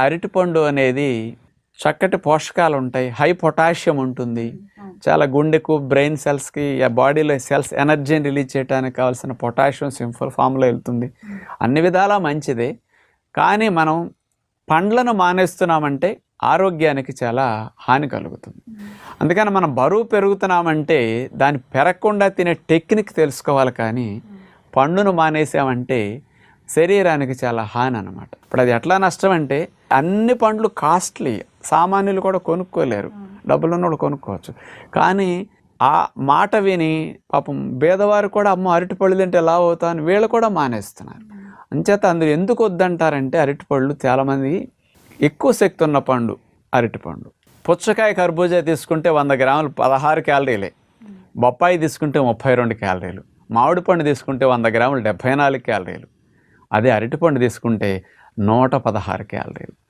అరటిపండు అనేది చక్కటి పోషకాలు ఉంటాయి, హై పొటాషియం ఉంటుంది. చాలా గుండెకు, బ్రెయిన్ సెల్స్కి, బాడీలో సెల్స్ ఎనర్జీని రిలీజ్ చేయడానికి కావాల్సిన పొటాషియం సింపుల్ ఫామ్లో వెళ్తుంది. అన్ని విధాలా మంచిదే. కానీ మనం పండ్లను మానేస్తున్నామంటే ఆరోగ్యానికి చాలా హాని కలుగుతుంది. అందుకని మనం బరువు పెరుగుతున్నామంటే దాన్ని పెరగకుండా తినే టెక్నిక్ తెలుసుకోవాలి. కానీ పండును మానేసామంటే శరీరానికి చాలా హాని అన్నమాట. ఇప్పుడు అది ఎట్లా నష్టం అంటే, అన్ని పండ్లు కాస్ట్లీ, సామాన్యులు కూడా కొనుక్కోలేరు, డబ్బులున్నోళ్ళు కొనుక్కోవచ్చు. కానీ ఆ మాట విని పాపం పేదవారు కూడా అమ్మ అరటిపళ్ళు తింటే ఎలా అవుతా అని వీళ్ళు కూడా మానేస్తున్నారు. అంచేత అందులో ఎందుకు వద్దంటారంటే, అరటిపళ్ళు చాలామంది ఎక్కువ శక్తి ఉన్న పండు అరటిపండు. పుచ్చకాయ, కర్బూజా తీసుకుంటే 100 గ్రాములు 16 క్యాలరీలే, బొప్పాయి తీసుకుంటే 32 క్యాలరీలు, మామిడి పండు తీసుకుంటే 100 గ్రాములు 74 క్యాలరీలు. అదే అరటిపండు తీసుకుంటే 116 క్యాలరీలు.